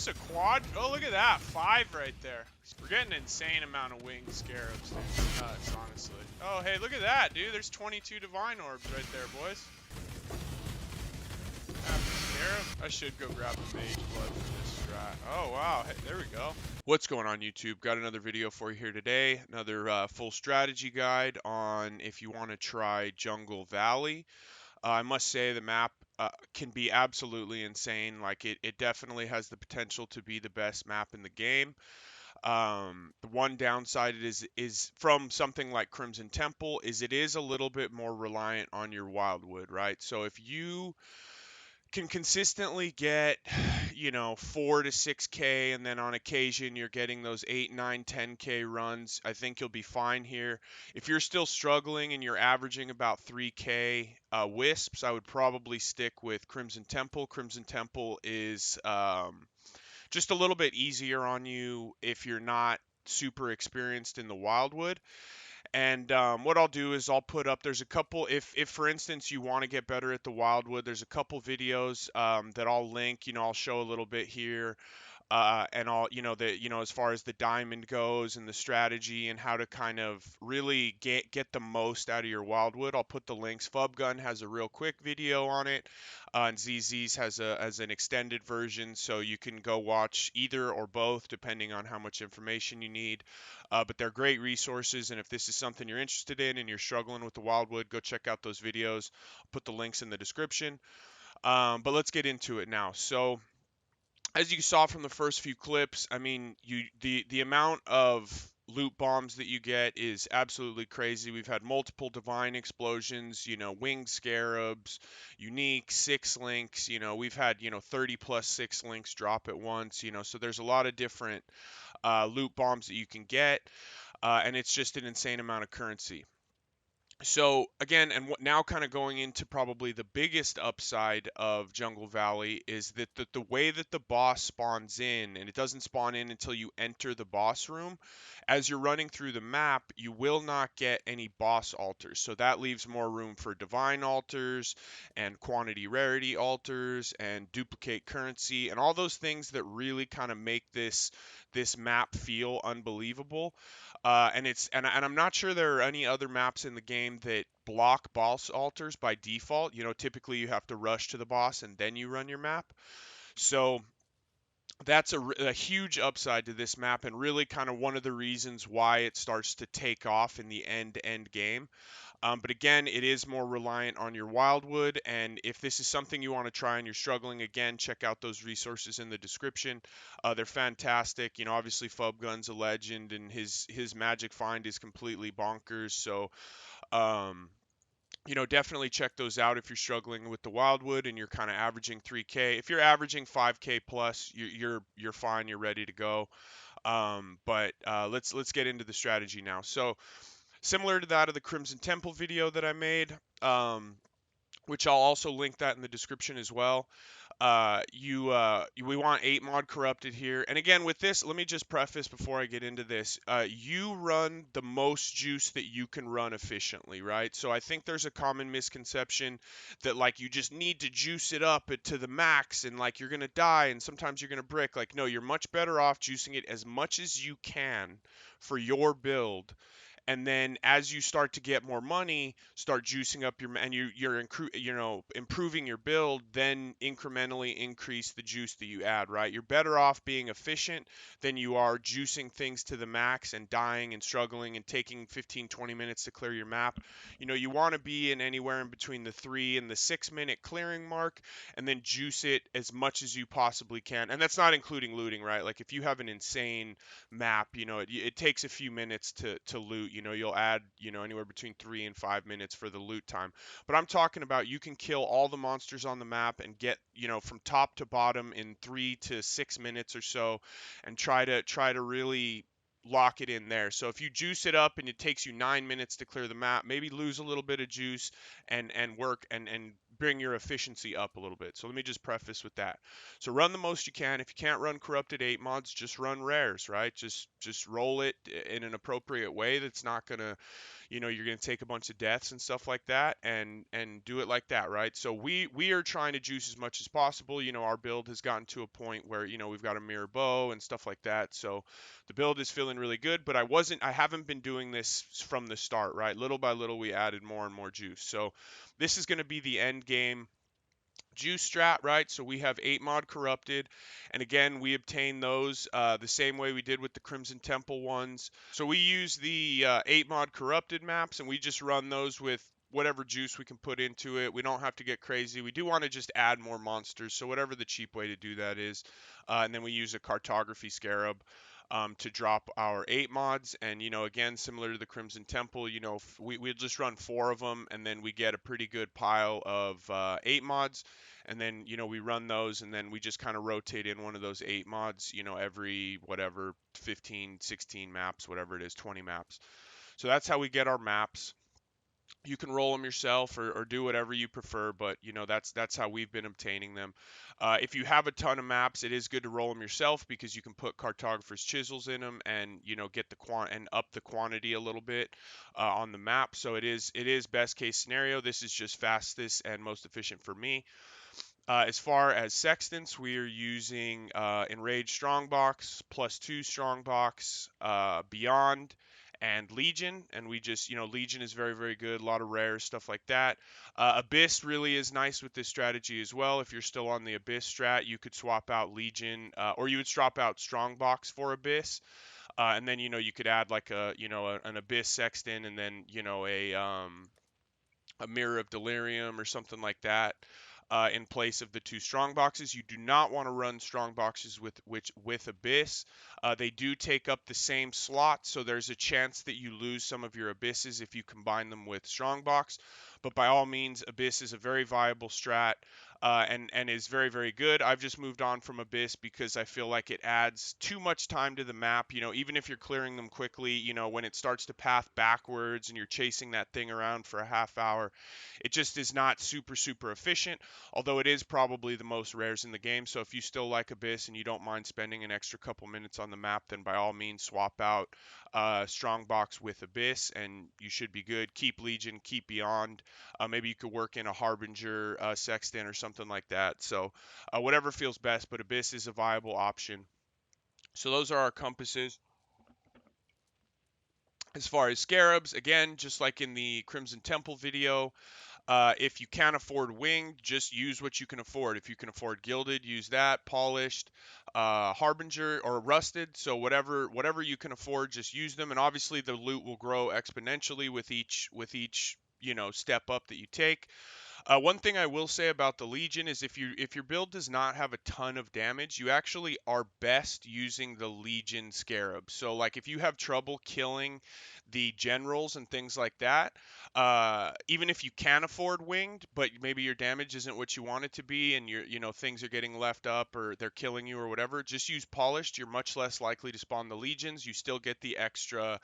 there's a quad. Oh, look at that. 5 right there. We're getting an insane amount of winged scarabs, dude. Nuts, honestly. Oh, hey, look at that, dude. There's 22 divine orbs right there, boys. Scarab. I should go grab a mage blood for this strat. Oh, wow. Hey, there we go. What's going on, YouTube? Got another video for you here today. Another full strategy guide on if you want to try Jungle Valley. I must say the map can be absolutely insane. Like it definitely has the potential to be the best map in the game. The one downside is from something like Crimson Temple is it is a little bit more reliant on your wildwood, right? So if you can consistently get, 4 to 6K, and then on occasion you're getting those 8, 9, 10K runs, I think you'll be fine here. If you're still struggling and you're averaging about 3K wisps, I would probably stick with Crimson Temple. Crimson Temple is just a little bit easier on you if you're not super experienced in the wildwood. And what I'll do is I'll put up, there's a couple, if for instance you want to get better at the wildwood, there's a couple videos that I'll link. I'll show a little bit here. And I'll, as far as the diamond goes and the strategy and how to kind of really get the most out of your wildwood, I'll put the links. Fubgun has a real quick video on it, and ZZ's has an extended version, so you can go watch either or both depending on how much information you need. But they're great resources, and if this is something you're interested in and you're struggling with the wildwood, go check out those videos. I'll put the links in the description. But let's get into it now. So as you saw from the first few clips, I mean, the amount of loot bombs that you get is absolutely crazy. We've had multiple divine explosions, winged scarabs, unique 6 links, we've had, 30 plus 6 links drop at once, so there's a lot of different loot bombs that you can get, and it's just an insane amount of currency. So again, and now kind of going into probably the biggest upside of Jungle Valley is that the way that the boss spawns in, and it doesn't spawn in until you enter the boss room, as you're running through the map, you will not get any boss altars. So that leaves more room for divine altars and quantity rarity altars and duplicate currency and all those things that really kind of make this map feel unbelievable. And I'm not sure there are any other maps in the game that block boss altars by default. Typically you have to rush to the boss and then you run your map. So that's a huge upside to this map, and really kind of one of the reasons why it starts to take off in the end game. But again, it is more reliant on your wildwood, and if this is something you want to try and you're struggling, again, check out those resources in the description. They're fantastic. Obviously Fubgun's a legend, and his magic find is completely bonkers. So, definitely check those out if you're struggling with the wildwood and you're kind of averaging 3K. If you're averaging 5K plus, you're fine. You're ready to go. But let's get into the strategy now. So, similar to that of the Crimson Temple video that I made, which I'll also link that in the description as well. We want 8 mod corrupted here. And again, with this, let me just preface before I get into this. You run the most juice that you can run efficiently, right? So I think there's a common misconception that like you just need to juice it up to the max and like you're going to die and sometimes you're going to brick. Like, no, you're much better off juicing it as much as you can for your build. And then as you start to get more money, start juicing up and you're improving your build, then incrementally increase the juice that you add, right? You're better off being efficient than you are juicing things to the max and dying and struggling and taking 15-20 minutes to clear your map. You want to be in anywhere in between the 3 and the 6 minute clearing mark, and then juice it as much as you possibly can. And that's not including looting, right? Like if you have an insane map, it takes a few minutes to loot. You'll add, anywhere between 3 and 5 minutes for the loot time. But I'm talking about you can kill all the monsters on the map and get, from top to bottom in 3 to 6 minutes or so, and try to really lock it in there. So if you juice it up and it takes you 9 minutes to clear the map, maybe lose a little bit of juice and work and bring your efficiency up a little bit. So let me just preface with that. So run the most you can. If you can't run corrupted 8 mods, just run rares, right? Just roll it in an appropriate way that's not gonna, you're going to take a bunch of deaths and stuff like that, and do it like that, right? So we are trying to juice as much as possible. Our build has gotten to a point where we've got a mirror bow and stuff like that, so the build is feeling really good. But I haven't been doing this from the start, right? Little by little we added more and more juice. So this is going to be the end game juice strat, right? So we have 8 mod corrupted, and again, we obtain those the same way we did with the Crimson Temple ones. So we use the 8 mod corrupted maps, and we just run those with whatever juice we can put into it. We don't have to get crazy. We do want to just add more monsters, so whatever the cheap way to do that is. And then we use a cartography scarab to drop our 8 mods. And, again, similar to the Crimson Temple, we'll just run 4 of them, and then we get a pretty good pile of 8 mods. And then, we run those, and then we just kind of rotate in one of those 8 mods, every whatever, 15, 16 maps, whatever it is, 20 maps. So that's how we get our maps. You can roll them yourself, or do whatever you prefer, but that's how we've been obtaining them. If you have a ton of maps, it is good to roll them yourself, because you can put cartographer's chisels in them, and get and up the quantity a little bit on the map. So it is best case scenario. This is just fastest and most efficient for me. As far as Sextants, we are using Enraged Strongbox, +2 Strongbox, Beyond, and Legion. And we just, Legion is very, very good. A lot of rares, stuff like that. Abyss really is nice with this strategy as well. If you're still on the Abyss strat, you could swap out Legion, or you would swap out Strongbox for Abyss. And then, you could add like an Abyss Sextant, and then, a Mirror of Delirium or something like that. In place of the 2 strong boxes. You do not want to run strong boxes with Abyss. They do take up the same slot, so there's a chance that you lose some of your Abysses if you combine them with Strongbox. But by all means, Abyss is a very viable strat, and is very, very good. I've just moved on from Abyss because I feel like it adds too much time to the map. Even if you're clearing them quickly, when it starts to path backwards and you're chasing that thing around for a half hour, it just is not super, super efficient, although it is probably the most rares in the game. So if you still like Abyss and you don't mind spending an extra couple minutes on the map, then by all means swap out Strongbox with Abyss, and you should be good. Keep Legion, keep Beyond. Maybe you could work in a Harbinger Sextant or something like that. So whatever feels best, but Abyss is a viable option. So those are our compasses. As far as Scarabs, again, just like in the Crimson Temple video, if you can't afford winged, just use what you can afford. If you can afford gilded, use that. Polished, harbinger, or rusted. So whatever you can afford, just use them. And obviously the loot will grow exponentially with each step up that you take. One thing I will say about the Legion is if your build does not have a ton of damage, you actually are best using the Legion Scarab. So like if you have trouble killing the generals and things like that, even if you can afford winged, but maybe your damage isn't what you want it to be, and things are getting left up or they're killing you or whatever, just use polished. You're much less likely to spawn the legions. You still get the extra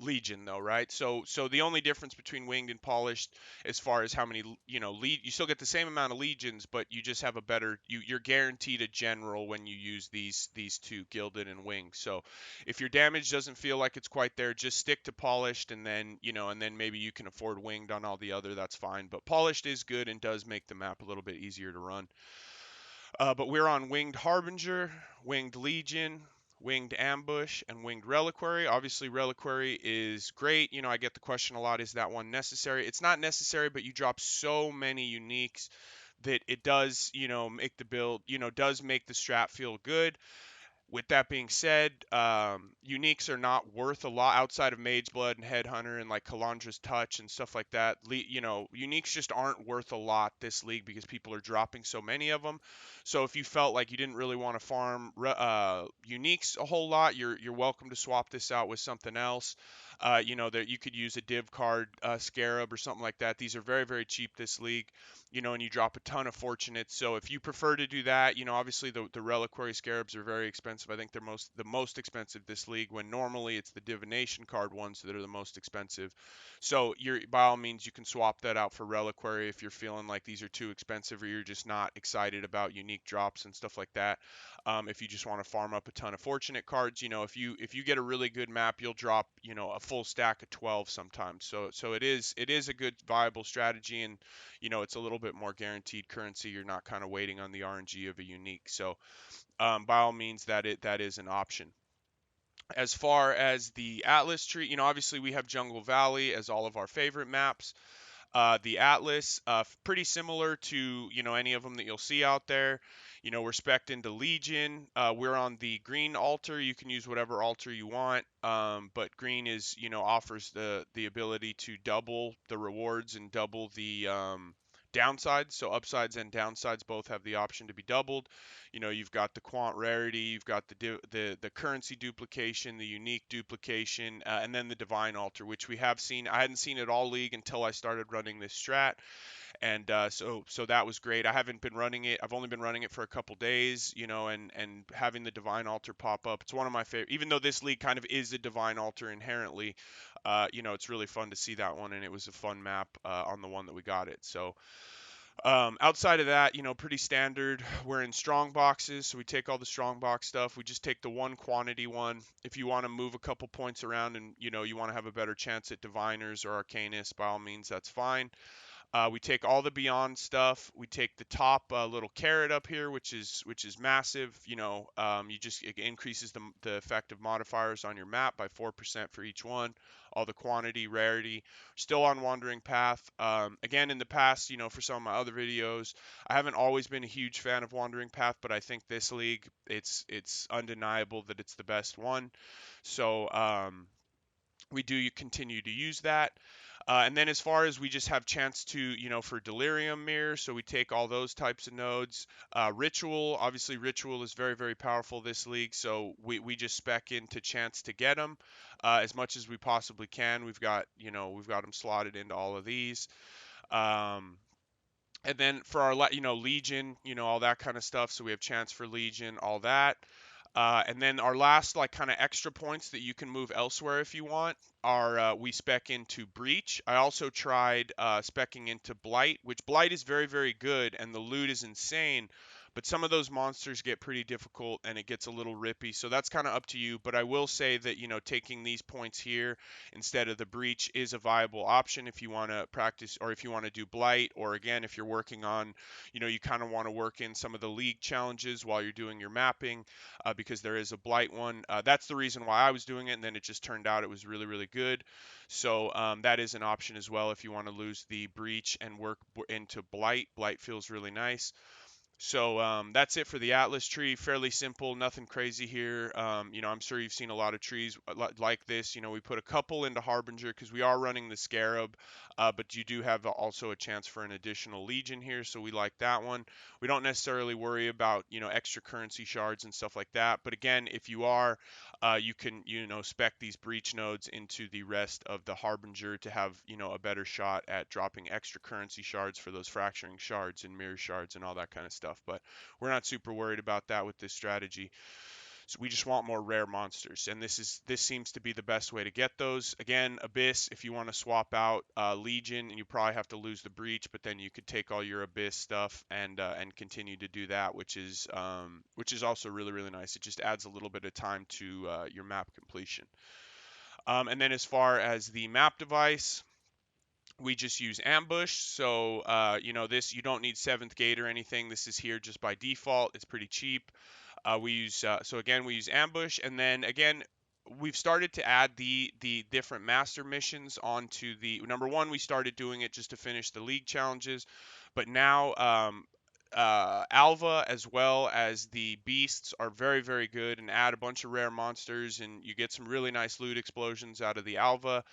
Legion though, right? So the only difference between winged and polished, as far as how many, you still get the same amount of legions, but you just have a better, you're guaranteed a general when you use these two, gilded and winged. So if your damage doesn't feel like it's quite there, just stick to polished, and then maybe you can afford winged on all the other, that's fine. But polished is good and does make the map a little bit easier to run. But we're on Winged Harbinger, Winged Legion, Winged Ambush, and Winged Reliquary. Obviously, Reliquary is great. I get the question a lot, is that one necessary? It's not necessary, but you drop so many uniques that it does, make the build, does make the strat feel good. With that being said, uniques are not worth a lot outside of mageblood and headhunter and like kalandra's touch and stuff like that. Uniques just aren't worth a lot this league because people are dropping so many of them. So if you felt like you didn't really want to farm uniques a whole lot, you're welcome to swap this out with something else. That you could use a div card scarab or something like that. These are very, very cheap this league, and you drop a ton of fortunates. So if you prefer to do that, obviously the reliquary scarabs are very expensive expensive. I think they're the most expensive this league, when normally it's the divination card ones that are the most expensive. So you're, by all means, you can swap that out for reliquary if you're feeling like these are too expensive, or you're just not excited about unique drops and stuff like that. If you just want to farm up a ton of fortunate cards, if you get a really good map, you'll drop a full stack of 12 sometimes. So it is a good viable strategy, and it's a little bit more guaranteed currency. You're not kind of waiting on the RNG of a unique. So by all means, that is an option. As far as the Atlas tree, obviously we have Jungle Valley as all of our favorite maps. The Atlas, pretty similar to any of them that you'll see out there. We're spec'd into Legion. We're on the green altar. You can use whatever altar you want, but green is offers the ability to double the rewards and double the downsides. So upsides and downsides both have the option to be doubled. You've got the quant rarity, you've got the currency duplication, the unique duplication, and then the divine altar, which we have seen. I hadn't seen it all league until I started running this strat, and so that was great. I haven't been running it. I've only been running it for a couple days, and having the divine altar pop up. It's one of my favorite. Even though this league kind of is a divine altar inherently, it's really fun to see that one, and it was a fun map on the one that we got it. So. Outside of that, pretty standard. We're in strong boxes, so we take all the strong box stuff. We just take the one quantity one. If you want to move a couple points around and you want to have a better chance at diviners or arcanists, by all means, that's fine. We take all the beyond stuff. We take the top little carrot up here, which is massive. It increases the effective modifiers on your map by 4% for each one. All the quantity, rarity. Still on wandering path. Again, in the past, for some of my other videos, I haven't always been a huge fan of wandering path, but I think this league, it's undeniable that it's the best one. So we do continue to use that. And then as far as we just have chance to, for delirium mirror, so we take all those types of nodes. Ritual, obviously ritual is very, very powerful this league, so we just spec into chance to get them as much as we possibly can. We've got them slotted into all of these. And then for our, Legion, all that kind of stuff. So we have chance for Legion, all that. And then our last, kind of extra points that you can move elsewhere if you want are we spec into Breach. I also tried specking into Blight, which Blight is very, very good, and the loot is insane. But some of those monsters get pretty difficult, and it gets a little rippy. So that's kind of up to you. But I will say that, taking these points here instead of the Breach is a viable option if you want to practice, or if you want to do Blight, or again, if you're working on, you kind of want to work in some of the league challenges while you're doing your mapping, because there is a Blight one. That's the reason why I was doing it, and then it just turned out it was really, really good. So that is an option as well if you want to lose the Breach and work into Blight. Blight feels really nice. So that's it for the Atlas tree. Fairly simple, nothing crazy here. I'm sure you've seen a lot of trees like this. We put a couple into Harbinger because we are running the Scarab, but you do have also a chance for an additional Legion here, so we like that one. We don't necessarily worry about extra currency shards and stuff like that. But again, if you are, you can spec these breach nodes into the rest of the Harbinger to have a better shot at dropping extra currency shards for those fracturing shards and mirror shards and all that kind of stuff. But we're not super worried about that with this strategy. So we just want more rare monsters, and this seems to be the best way to get those. Again, Abyss, if you want to swap out Legion, you probably have to lose the Breach, but then you could take all your Abyss stuff and continue to do that, which is also really, really nice. It just adds a little bit of time to your map completion. And then as far as the map device, we just use ambush. So this, you don't need 7th gate or anything. This is here just by default. It's pretty cheap. We use so again we use ambush, and then again we've started to add the different master missions onto the number one. We started doing it just to finish the league challenges, but now Alva as well as the beasts are very, very good, and add a bunch of rare monsters, and you get some really nice loot explosions out of the Alva.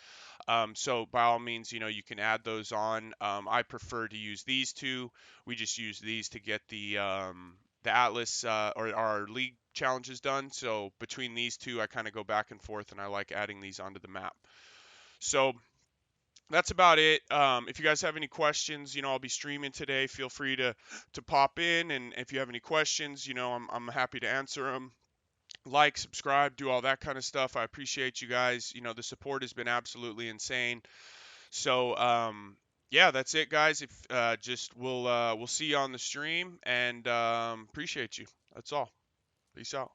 So by all means, you can add those on. I prefer to use these two. We just use these to get the Atlas or our league challenges done. So between these two, I kind of go back and forth, and I like adding these onto the map. So that's about it. If you guys have any questions, I'll be streaming today. Feel free to pop in, and if you have any questions, I'm happy to answer them. like, subscribe, do all that kind of stuff. I appreciate you guys. You know, the support has been absolutely insane. So, yeah, that's it, guys. If just we'll see you on the stream, and appreciate you. That's all. Peace out.